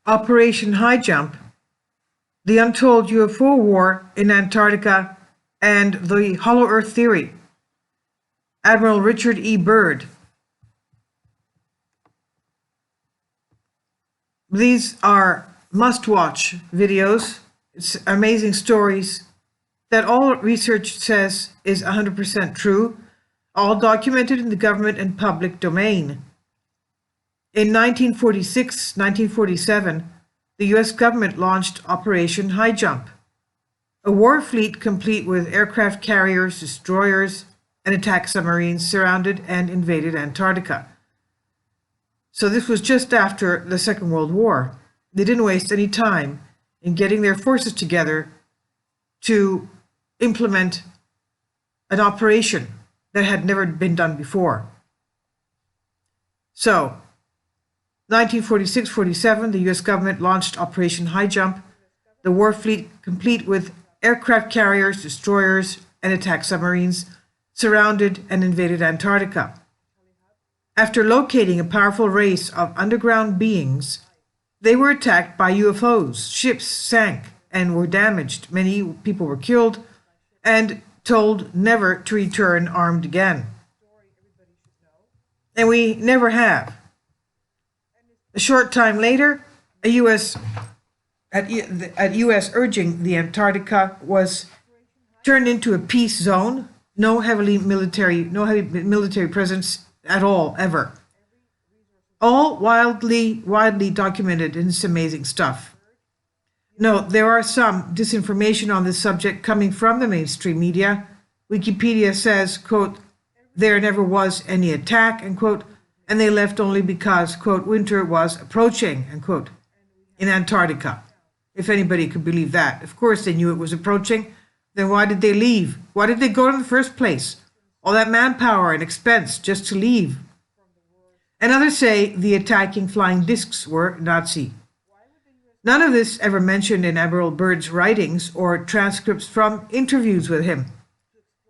Operation Highjump, the Untold UFO War in Antarctica, and the Hollow Earth Theory. Admiral Richard E. Byrd. These are must-watch videos. It's amazing stories that all research says is 100% true, all documented in the government and public domain. In 1946, 1947, the US government launched Operation Highjump, a war fleet complete with aircraft carriers, destroyers, and attack submarines surrounded and invaded Antarctica. So this was just after the Second World War. They didn't waste any time in getting their forces together to implement an operation that had never been done before. So, 1946-47, the US government launched Operation Highjump, the war fleet complete with aircraft carriers, destroyers, and attack submarines surrounded and invaded Antarctica. After locating a powerful race of underground beings, they were attacked by UFOs. Ships sank and were damaged. Many people were killed and told never to return armed again. And we never have. A short time later, at US urging, the Antarctica was turned into a peace zone. No heavy military presence at all, ever. All widely documented, and it's amazing stuff. No, there are some disinformation on this subject coming from the mainstream media. Wikipedia says, quote, there never was any attack, end quote, and they left only because, quote, winter was approaching, end quote, in Antarctica. If anybody could believe that. Of course they knew it was approaching. Then why did they leave? Why did they go in the first place? All that manpower and expense just to leave. And others say the attacking flying discs were Nazi. None of this ever mentioned in Admiral Byrd's writings or transcripts from interviews with him.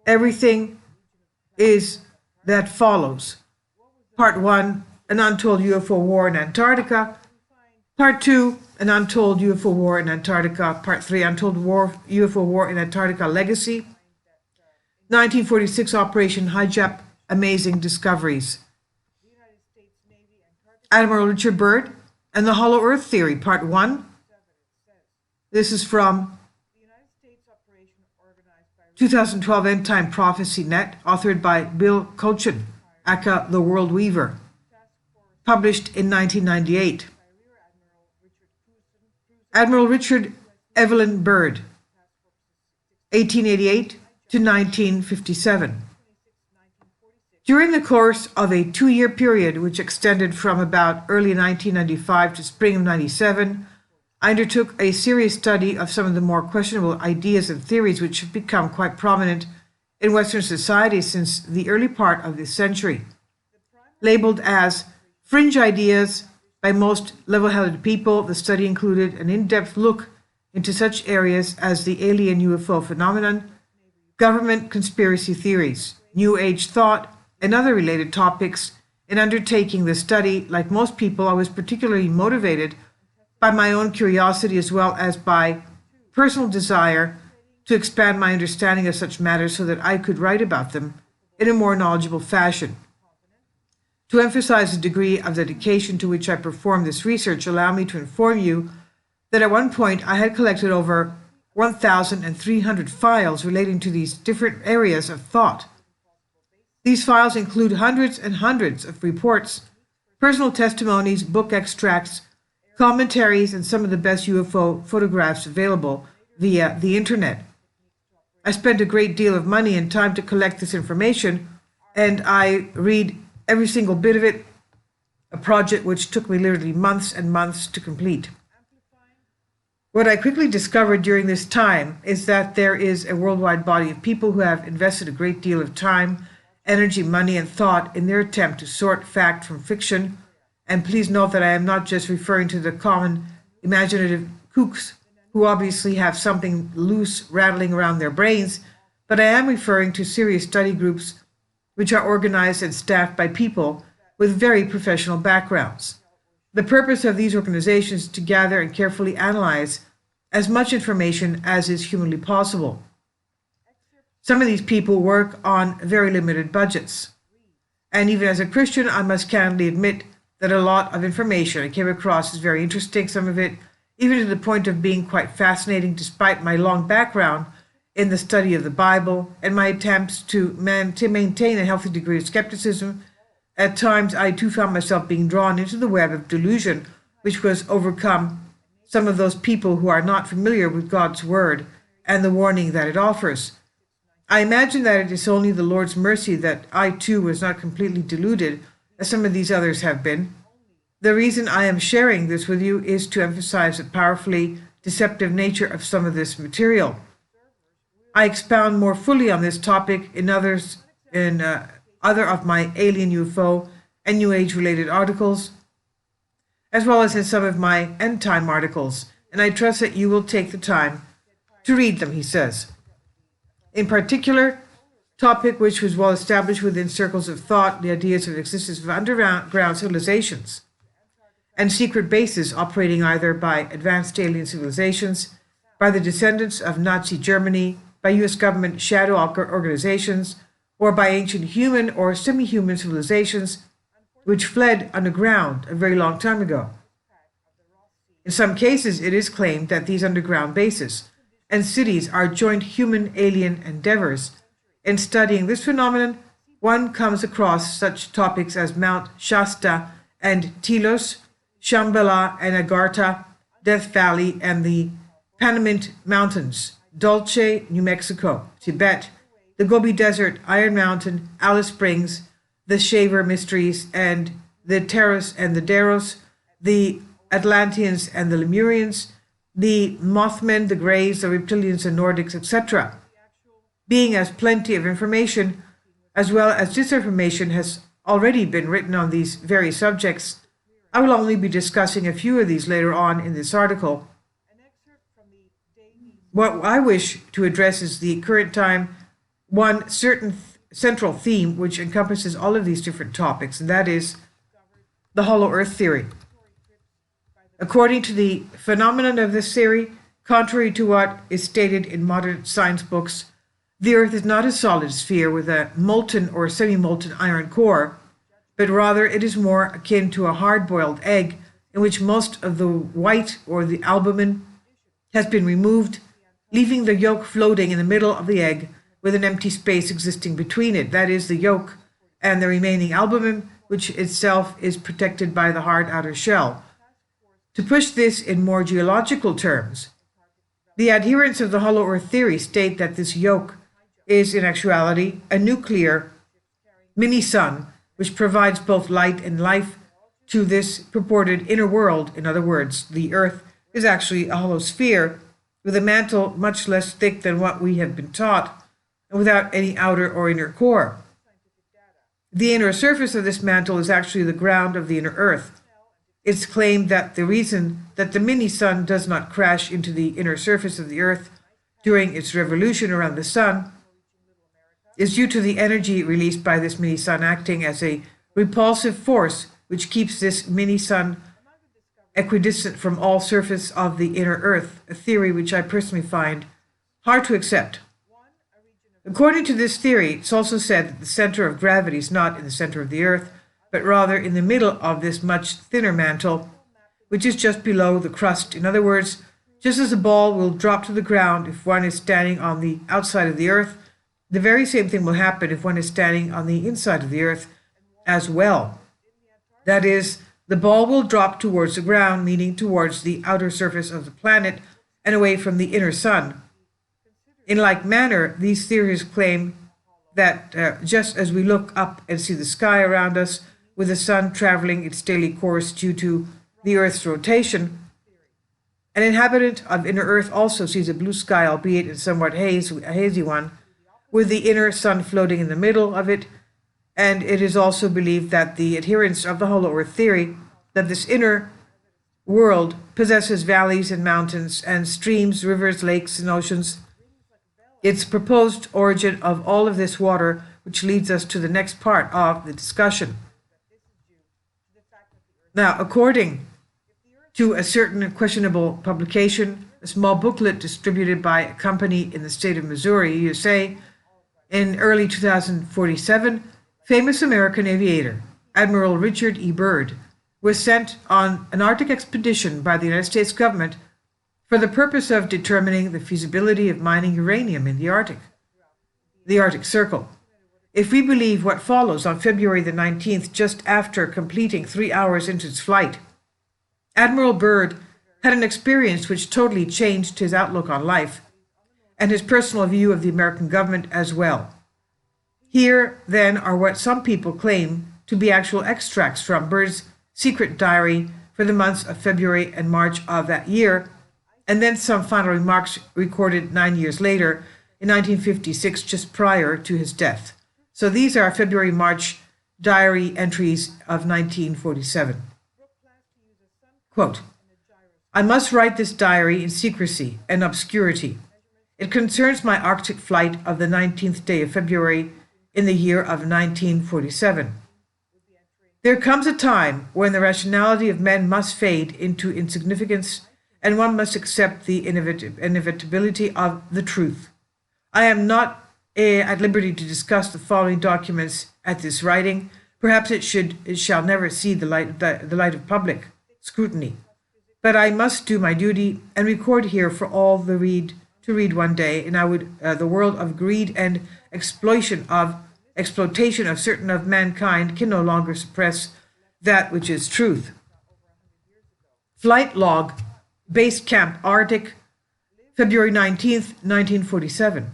Everything is that follows. Part 1, an untold UFO war in Antarctica. Part 2, an untold UFO war in Antarctica. Part 3, untold UFO war in Antarctica legacy. 1946 Operation Highjump, amazing discoveries. Admiral Richard Byrd and the Hollow Earth Theory, Part 1. This is from 2012 End Time Prophecy Net, authored by Bill Cochin, aka The World Weaver, published in 1998. Admiral Richard Evelyn Byrd, 1888 to 1957. During the course of a 2-year period, which extended from about early 1995 to spring of 97, I undertook a serious study of some of the more questionable ideas and theories which have become quite prominent in Western society since the early part of this century. Labeled as fringe ideas by most level-headed people, the study included an in-depth look into such areas as the alien UFO phenomenon, government conspiracy theories, New Age thought, and other related topics. In undertaking this study, like most people, I was particularly motivated by my own curiosity as well as by personal desire to expand my understanding of such matters so that I could write about them in a more knowledgeable fashion. To emphasize the degree of dedication to which I performed this research, allow me to inform you that at one point I had collected over 1,300 files relating to these different areas of thought. These files include hundreds and hundreds of reports, personal testimonies, book extracts, commentaries, and some of the best UFO photographs available via the internet. I spent a great deal of money and time to collect this information, and I read every single bit of it, a project which took me literally months and months to complete. What I quickly discovered during this time is that there is a worldwide body of people who have invested a great deal of time, energy, money, and thought in their attempt to sort fact from fiction. And please note that I am not just referring to the common imaginative kooks who obviously have something loose rattling around their brains, but I am referring to serious study groups which are organized and staffed by people with very professional backgrounds. The purpose of these organizations is to gather and carefully analyze as much information as is humanly possible. Some of these people work on very limited budgets. And even as a Christian, I must candidly admit that a lot of information I came across is very interesting, some of it even to the point of being quite fascinating despite my long background in the study of the Bible and my attempts to maintain a healthy degree of skepticism. At times, I too found myself being drawn into the web of delusion, which was overcome some of those people who are not familiar with God's Word and the warning that it offers. I imagine that it is only the Lord's mercy that I too was not completely deluded, as some of these others have been. The reason I am sharing this with you is to emphasize the powerfully deceptive nature of some of this material. I expound more fully on this topic in other of my alien UFO and New Age related articles, as well as in some of my end time articles, and I trust that you will take the time to read them, he says. In particular, topic which was well established within circles of thought, the ideas of the existence of underground civilizations and secret bases operating either by advanced alien civilizations, by the descendants of Nazi Germany, by U.S. government shadow organizations, or by ancient human or semi-human civilizations which fled underground a very long time ago. In some cases, it is claimed that these underground bases and cities are joint human-alien endeavors. In studying this phenomenon, one comes across such topics as Mount Shasta and Tilos, Shambhala and Agartha, Death Valley and the Panamint Mountains, Dulce, New Mexico, Tibet, the Gobi Desert, Iron Mountain, Alice Springs, the Shaver Mysteries, and the Terras and the Deros, the Atlanteans and the Lemurians, the Mothmen, the Greys, the Reptilians and Nordics, etc. Being as plenty of information as well as disinformation has already been written on these various subjects, I will only be discussing a few of these later on in this article. What I wish to address is the current time, one certain central theme which encompasses all of these different topics, and that is the Hollow Earth theory. According to the phenomenon of this theory, contrary to what is stated in modern science books, the Earth is not a solid sphere with a molten or semi-molten iron core, but rather it is more akin to a hard-boiled egg in which most of the white or the albumin has been removed, leaving the yolk floating in the middle of the egg with an empty space existing between it, that is, the yolk and the remaining albumin, which itself is protected by the hard outer shell. To push this in more geological terms, the adherents of the Hollow Earth theory state that this yolk is in actuality a nuclear mini-sun which provides both light and life to this purported inner world. In other words, the Earth is actually a hollow sphere with a mantle much less thick than what we have been taught, and without any outer or inner core. The inner surface of this mantle is actually the ground of the inner Earth. It's claimed that the reason that the mini-sun does not crash into the inner surface of the Earth during its revolution around the Sun is due to the energy released by this mini-sun acting as a repulsive force which keeps this mini-sun equidistant from all surface of the inner Earth, a theory which I personally find hard to accept. According to this theory, it's also said that the center of gravity is not in the center of the Earth, but rather in the middle of this much thinner mantle, which is just below the crust. In other words, just as a ball will drop to the ground if one is standing on the outside of the Earth, the very same thing will happen if one is standing on the inside of the Earth as well. That is, the ball will drop towards the ground, meaning towards the outer surface of the planet and away from the inner sun. In like manner, these theories claim that just as we look up and see the sky around us, with the sun traveling its daily course due to the Earth's rotation, an inhabitant of inner Earth also sees a blue sky, albeit in somewhat a hazy one, with the inner sun floating in the middle of it, and it is also believed that the adherents of the Hollow Earth theory, that this inner world possesses valleys and mountains and streams, rivers, lakes, and oceans. It's proposed origin of all of this water, which leads us to the next part of the discussion. Now, according to a certain questionable publication, a small booklet distributed by a company in the state of Missouri, USA, in early 2047, famous American aviator Admiral Richard E. Byrd was sent on an Arctic expedition by the United States government for the purpose of determining the feasibility of mining uranium in the Arctic Circle. If we believe what follows, on February the 19th, just after completing 3 hours into its flight, Admiral Byrd had an experience which totally changed his outlook on life and his personal view of the American government as well. Here, then, are what some people claim to be actual extracts from Byrd's secret diary for the months of February and March of that year, and then some final remarks recorded 9 years later in 1956, just prior to his death. So these are February-March diary entries of 1947. Quote, "I must write this diary in secrecy and obscurity. It concerns my Arctic flight of the 19th day of February in the year of 1947. There comes a time when the rationality of men must fade into insignificance, and one must accept the inevitability of the truth. I am not at liberty to discuss the following documents at this writing. Perhaps it shall never see the light of public scrutiny. But I must do my duty and record here for all to read one day, and I would the world of greed and exploitation of certain of mankind can no longer suppress that which is truth." Flight log, Base Camp Arctic, February 19th, 1947.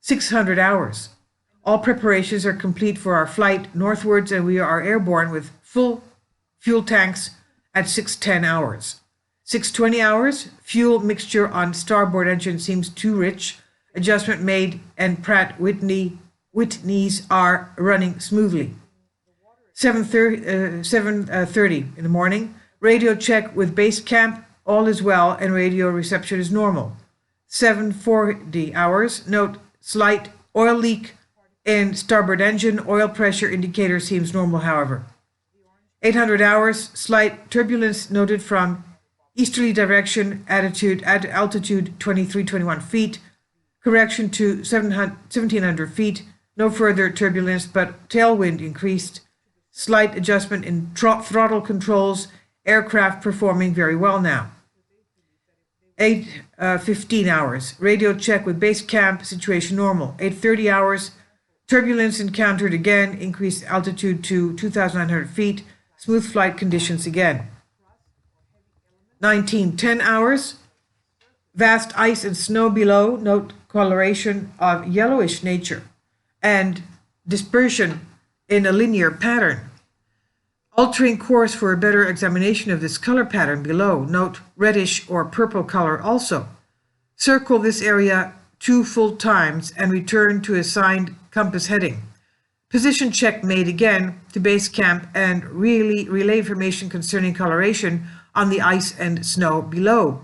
600 hours. All preparations are complete for our flight northwards, and we are airborne with full fuel tanks at 6:10 hours. 6:20 hours, fuel mixture on starboard engine seems too rich. Adjustment made, and Pratt Whitneys are running smoothly. 7:30 in the morning, radio check with base camp, all is well, and radio reception is normal. 7:40 hours, note slight oil leak in starboard engine, oil pressure indicator seems normal, however. 800 hours, slight turbulence noted from easterly direction, altitude 23-21 feet, correction to 1700 feet, no further turbulence, but tailwind increased, slight adjustment in throttle controls, aircraft performing very well now. 8:15 hours, radio check with base camp, situation normal. 8:30 hours, turbulence encountered again, increased altitude to 2,900 feet, smooth flight conditions again. 19:10 hours, vast ice and snow below, note coloration of yellowish nature, and dispersion in a linear pattern. Altering course for a better examination of this color pattern below, note reddish or purple color also. Circle this area 2 full times and return to assigned compass heading. Position check made again to base camp and relay information concerning coloration on the ice and snow below.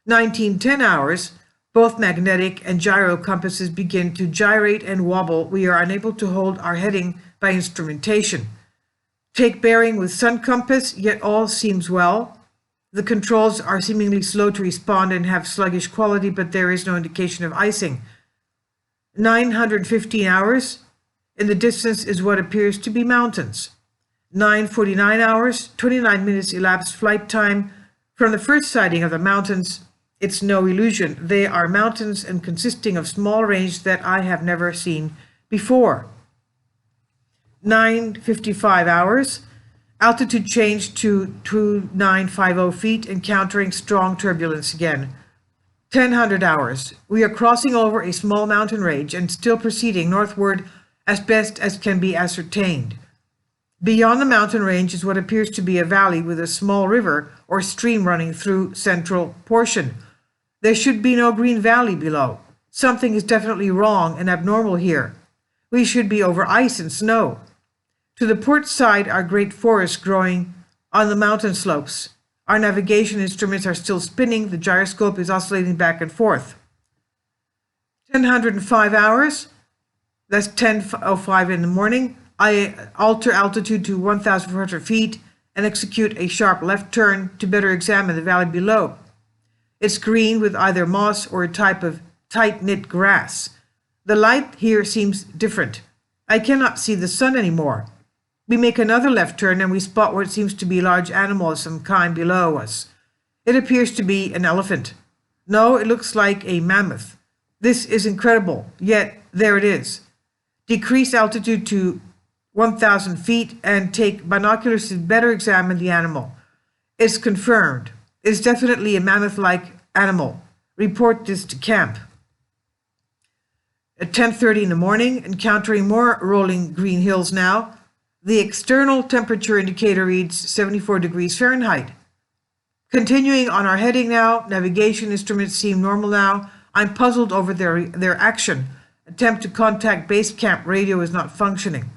19:10 hours, both magnetic and gyro compasses begin to gyrate and wobble. We are unable to hold our heading by instrumentation. Take bearing with sun compass, yet all seems well. The controls are seemingly slow to respond and have sluggish quality, but there is no indication of icing. 915 hours, in the distance is what appears to be mountains. 9:49 hours, 29 minutes elapsed flight time. From the first sighting of the mountains, it's no illusion. They are mountains and consisting of small range that I have never seen before. 9:55 hours, altitude changed to 2950 feet, encountering strong turbulence again. 1000 hours, we are crossing over a small mountain range and still proceeding northward as best as can be ascertained. Beyond the mountain range is what appears to be a valley with a small river or stream running through central portion. There should be no green valley below. Something is definitely wrong and abnormal here. We should be over ice and snow. To the port side are great forests growing on the mountain slopes. Our navigation instruments are still spinning. The gyroscope is oscillating back and forth. 1005 hours, that's 10:05 in the morning. I alter altitude to 1,400 feet and execute a sharp left turn to better examine the valley below. It's green with either moss or a type of tight-knit grass. The light here seems different. I cannot see the sun anymore. We make another left turn and we spot what seems to be a large animal of some kind below us. It appears to be an elephant. No, it looks like a mammoth. This is incredible, yet there it is. Decrease altitude to 1,000 feet and take binoculars to better examine the animal. It's confirmed. It's definitely a mammoth-like animal. Report this to camp. At 10:30 in the morning, encountering more rolling green hills now, the external temperature indicator reads 74 degrees Fahrenheit. Continuing on our heading now, navigation instruments seem normal now. I'm puzzled over their action. Attempt to contact base camp radio is not functioning.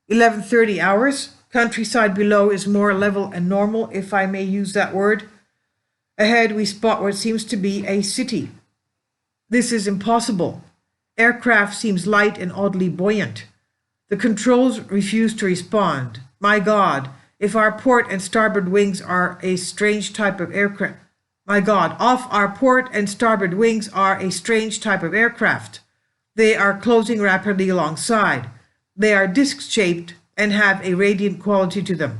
11:30 hours. Countryside below is more level and normal, if I may use that word. Ahead we spot what seems to be a city. This is impossible. Aircraft seems light and oddly buoyant. The controls refuse to respond. My God, if our port and starboard wings are a strange type of aircraft. My God, off our port and starboard wings are a strange type of aircraft. They are closing rapidly alongside. They are disc-shaped and have a radiant quality to them.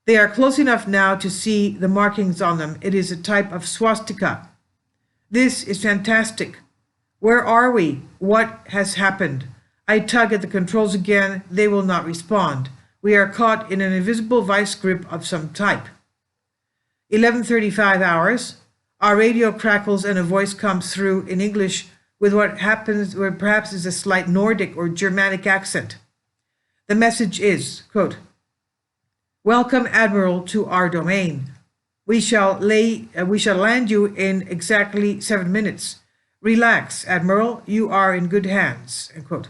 They are close enough now to see the markings on them. It is a type of swastika. This is fantastic. Where are we? What has happened? I tug at the controls again. They will not respond. We are caught in an invisible vice grip of some type. 11:35 hours. Our radio crackles and a voice comes through in English with what happens where perhaps is a slight Nordic or Germanic accent. The message is, quote, "Welcome, Admiral, to our domain. We shall land you in exactly 7 minutes. Relax, Admiral, you are in good hands," end quote.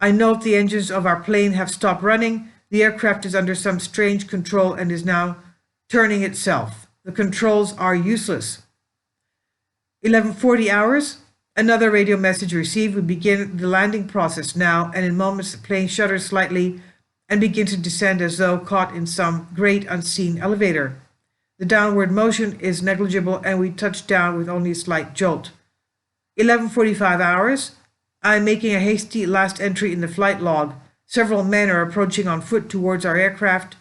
I note the engines of our plane have stopped running. The aircraft is under some strange control and is now turning itself. The controls are useless. 11:40 hours. Another radio message received. We begin the landing process now, and in moments the plane shudders slightly and begins to descend as though caught in some great unseen elevator. The downward motion is negligible and we touch down with only a slight jolt. 11:45 hours. I am making a hasty last entry in the flight log. Several men are approaching on foot towards our aircraft.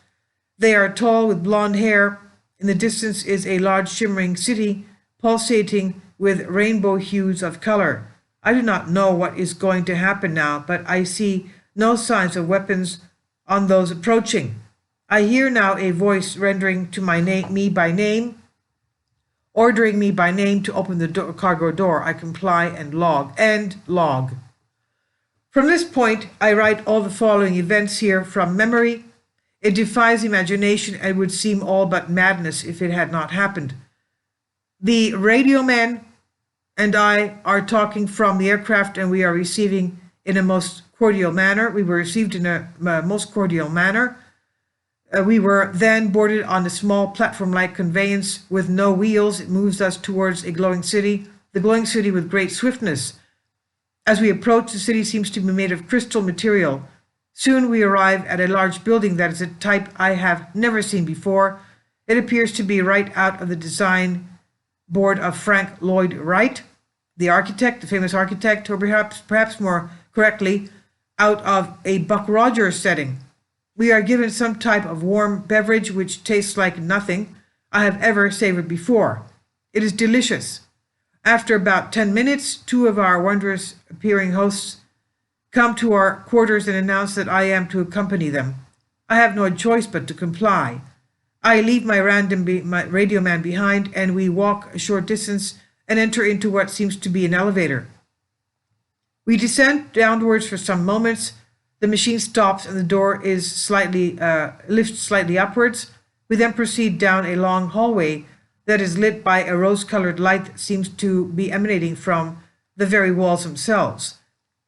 They are tall with blonde hair. In the distance is a large shimmering city, pulsating with rainbow hues of color. I do not know what is going to happen now, but I see no signs of weapons on those approaching. I hear now a voice rendering to me by name, ordering me by name to open the cargo door. I comply and log. From this point, I write all the following events here from memory. It defies imagination and would seem all but madness if it had not happened. The radio man and I are talking from the aircraft and we are receiving in a most cordial manner. We were received in a most cordial manner. We were then boarded on a small platform-like conveyance with no wheels. It moves us towards a glowing city, the glowing city with great swiftness. As we approach, the city seems to be made of crystal material. Soon we arrive at a large building that is a type I have never seen before. It appears to be right out of the design board of Frank Lloyd Wright, the architect, the famous architect, or perhaps more correctly, out of a Buck Rogers setting. We are given some type of warm beverage which tastes like nothing I have ever savored before. It is delicious. After about 10 minutes, two of our wondrous appearing hosts come to our quarters and announce that I am to accompany them. I have no choice but to comply. I leave my radio man behind and we walk a short distance and enter into what seems to be an elevator. We descend downwards for some moments. The machine stops and the door is lifts slightly upwards. We then proceed down a long hallway that is lit by a rose-colored light that seems to be emanating from the very walls themselves.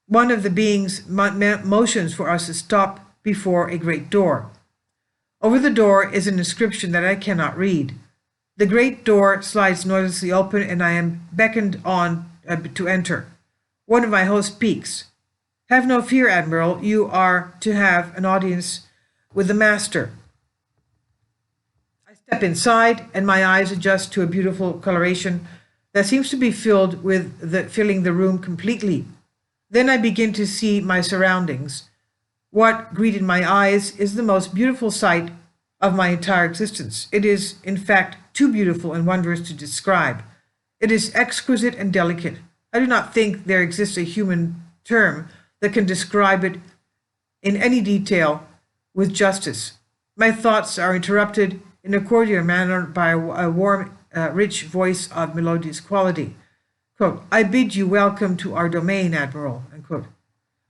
One of the beings motions for us to stop before a great door. Over the door is an inscription that I cannot read. The great door slides noiselessly open and I am beckoned on to enter. One of my hosts speaks. "Have no fear, Admiral. You are to have an audience with the master." Step inside, and my eyes adjust to a beautiful coloration that seems to be filling the room completely. Then I begin to see my surroundings. What greeted my eyes is the most beautiful sight of my entire existence. It is, in fact, too beautiful and wondrous to describe. It is exquisite and delicate. I do not think there exists a human term that can describe it in any detail with justice. My thoughts are interrupted in a cordial manner by a warm, rich voice of melodious quality. Quote, "I bid you welcome to our domain, Admiral." Unquote.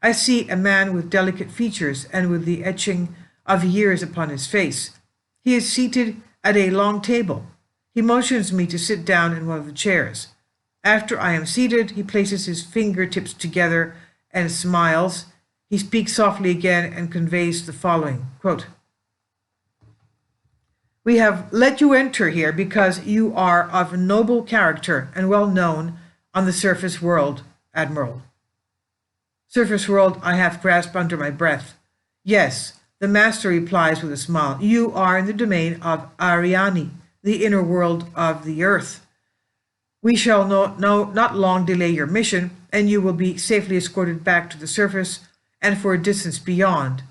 I see a man with delicate features and with the etching of years upon his face. He is seated at a long table. He motions me to sit down in one of the chairs. After I am seated, he places his fingertips together and smiles. He speaks softly again and conveys the following, quote, "We have let you enter here because you are of noble character and well known on the surface world, Admiral." Surface world I half grasp under my breath. Yes, the master replies with a smile. You are in the domain of Ariani, the inner world of the earth. We shall not long delay your mission, and you will be safely escorted back to the surface and for a distance beyond.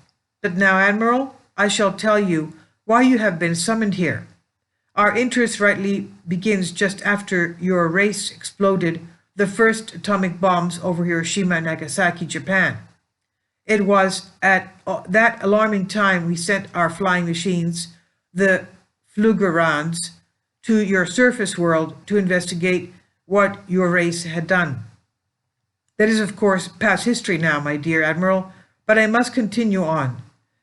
But now, Admiral, I shall tell you why you have been summoned here. Our interest rightly begins just after your race exploded the first atomic bombs over Hiroshima and Nagasaki, Japan. It was at that alarming time we sent our flying machines, the Flugerans, to your surface world to investigate what your race had done. That is, of course, past history now, my dear Admiral, but I must continue on.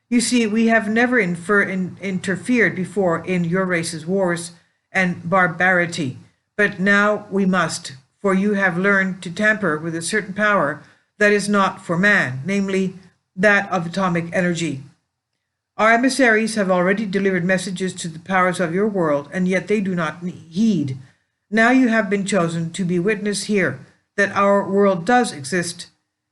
You see, we have never interfered before in your race's wars and barbarity, but now we must, for you have learned to tamper with a certain power that is not for man, namely that of atomic energy. Our emissaries have already delivered messages to the powers of your world, and yet they do not heed. Now you have been chosen to be witness here that our world does exist.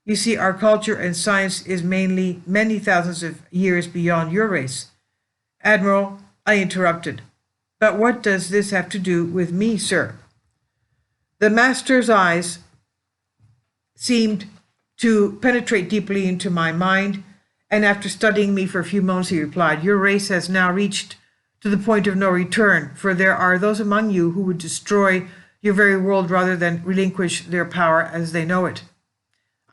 You see, our culture and science is mainly many thousands of years beyond your race. Admiral, I interrupted. But what does this have to do with me, sir? The master's eyes seemed to penetrate deeply into my mind, and after studying me for a few moments, he replied, your race has now reached to the point of no return, for there are those among you who would destroy your very world rather than relinquish their power as they know it.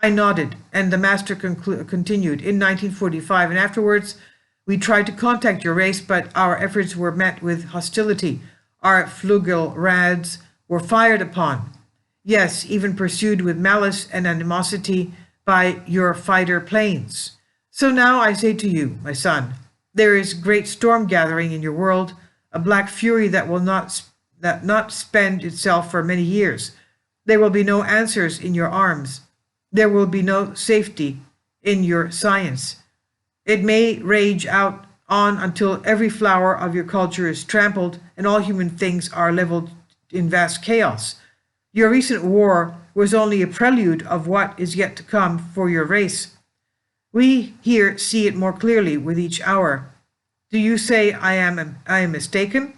I nodded, and the master continued, in 1945 and afterwards, we tried to contact your race, but our efforts were met with hostility. Our Flugelrads were fired upon. Yes, even pursued with malice and animosity by your fighter planes. So now I say to you, my son, there is great storm gathering in your world, a black fury that will not spend itself for many years. There will be no answers in your arms. There will be no safety in your science. It may rage out on until every flower of your culture is trampled and all human things are leveled in vast chaos. Your recent war was only a prelude of what is yet to come for your race. We here see it more clearly with each hour. Do you say I am mistaken?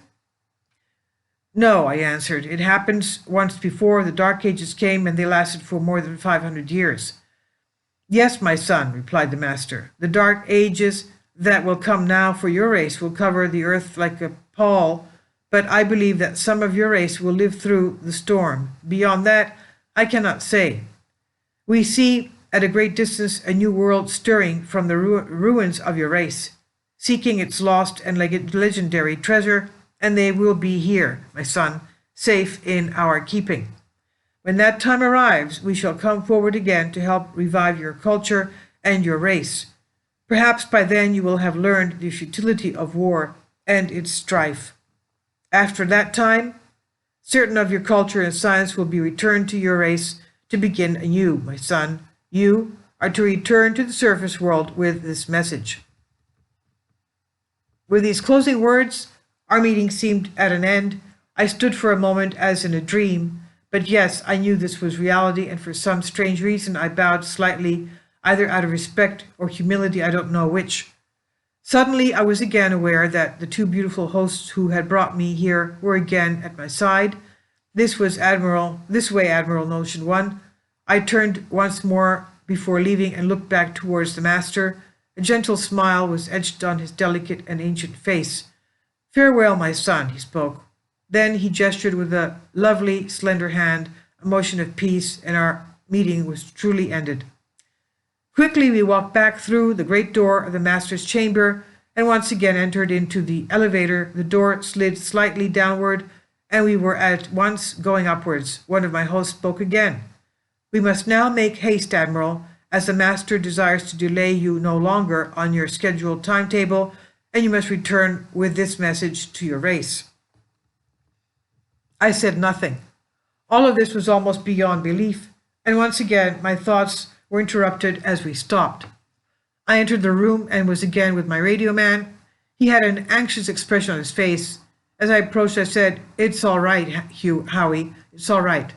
No, I answered. It happened once before. The Dark Ages came and they lasted for more than 500 years. Yes, my son, replied the master. The Dark Ages that will come now for your race will cover the earth like a pall, but I believe that some of your race will live through the storm. Beyond that, I cannot say. We see at a great distance a new world stirring from the ruins of your race, seeking its lost and legendary treasure, and they will be here, my son, safe in our keeping. When that time arrives, we shall come forward again to help revive your culture and your race. Perhaps by then you will have learned the futility of war and its strife. After that time, certain of your culture and science will be returned to your race to begin anew, my son. You are to return to the surface world with this message. With these closing words, our meeting seemed at an end. I stood for a moment as in a dream, but yes, I knew this was reality, and for some strange reason I bowed slightly, either out of respect or humility, I don't know which. Suddenly, I was again aware that the two beautiful hosts who had brought me here were again at my side. This way, Admiral Notion 1. I turned once more before leaving and looked back towards the master. A gentle smile was etched on his delicate and ancient face. "Farewell, my son," he spoke. Then he gestured with a lovely, slender hand, a motion of peace, and our meeting was truly ended. Quickly we walked back through the great door of the master's chamber and once again entered into the elevator. The door slid slightly downward, and we were at once going upwards. One of my hosts spoke again. "We must now make haste, Admiral, as the master desires to delay you no longer on your scheduled timetable, and you must return with this message to your race." I said nothing. All of this was almost beyond belief, and once again my thoughts were interrupted as we stopped. I entered the room and was again with my radio man. He had an anxious expression on his face. As I approached, I said, "It's all right, Howie, it's all right."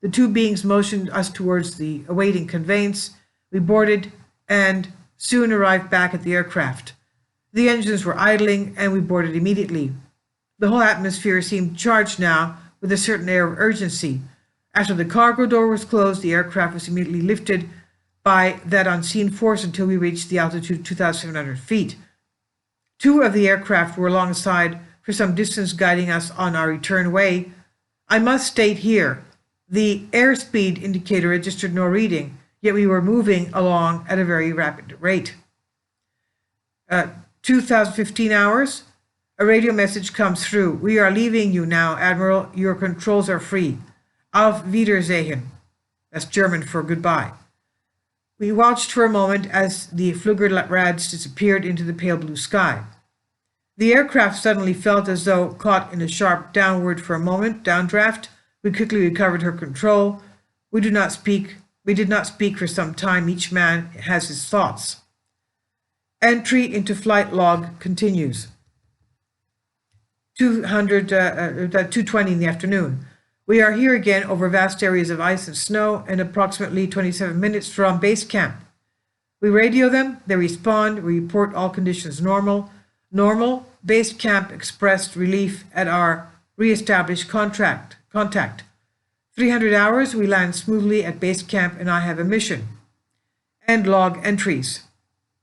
The two beings motioned us towards the awaiting conveyance. We boarded and soon arrived back at the aircraft. The engines were idling and we boarded immediately. The whole atmosphere seemed charged now with a certain air of urgency. After the cargo door was closed, the aircraft was immediately lifted by that unseen force until we reached the altitude of 2,700 feet. Two of the aircraft were alongside for some distance, guiding us on our return way. I must state here, the airspeed indicator registered no reading, yet we were moving along at a very rapid rate. 2015 hours, a radio message comes through. "We are leaving you now, Admiral. Your controls are free. Auf Wiedersehen." That's German for goodbye. We watched for a moment as the Fluggerrads disappeared into the pale blue sky. The aircraft suddenly felt as though caught in a sharp downward for a moment, downdraft. We quickly recovered her control. We did not speak for some time. Each man has his thoughts. Entry into flight log continues. 2:20 in the afternoon. We are here again over vast areas of ice and snow and approximately 27 minutes from base camp. We radio them, they respond, we report all conditions normal. Base camp expressed relief at our re-established contact. 300 hours, we land smoothly at base camp and I have a mission. End log entries.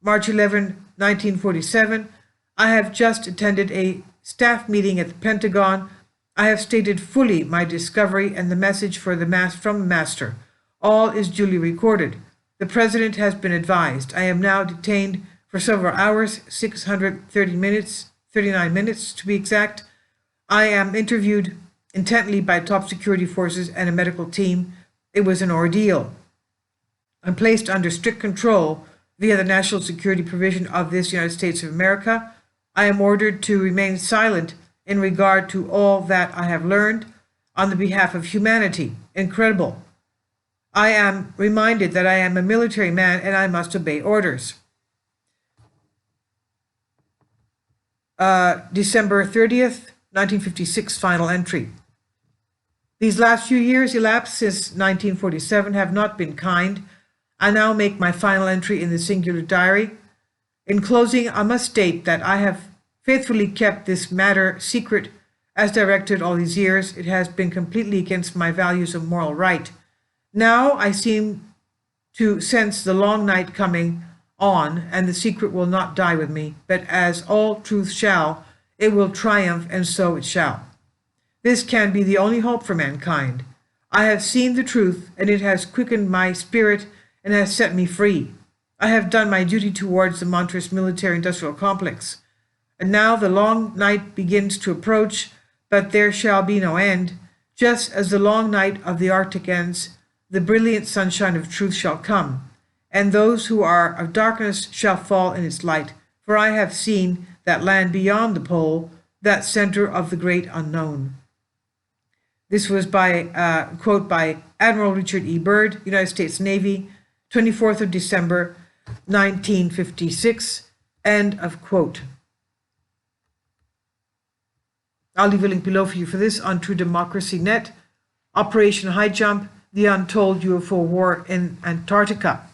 March 11, 1947, I have just attended a staff meeting at the Pentagon. I have stated fully my discovery and the message from the master. All is duly recorded. The President has been advised. I am now detained for several hours, 39 minutes to be exact. I am interviewed intently by top security forces and a medical team. It was an ordeal. I'm placed under strict control via the national security provision of this United States of America. I am ordered to remain silent in regard to all that I have learned on the behalf of humanity. Incredible. I am reminded that I am a military man and I must obey orders. December 30th, 1956, final entry. These last few years elapsed since 1947 have not been kind. I now make my final entry in the singular diary. In closing, I must state that I have faithfully kept this matter secret as directed all these years. It has been completely against my values of moral right. Now I seem to sense the long night coming on, and the secret will not die with me, but as all truth shall, it will triumph, and so it shall. This can be the only hope for mankind. I have seen the truth, and it has quickened my spirit and has set me free. I have done my duty towards the Montrose military-industrial complex. And now the long night begins to approach, but there shall be no end. Just as the long night of the Arctic ends, the brilliant sunshine of truth shall come, and those who are of darkness shall fall in its light. For I have seen that land beyond the pole, that center of the great unknown. This was by quote by Admiral Richard E. Byrd, United States Navy, 24th of December, 1956. End of quote. I'll leave a link below for you for this on True Democracy Net. Operation Highjump, the Untold UFO War in Antarctica.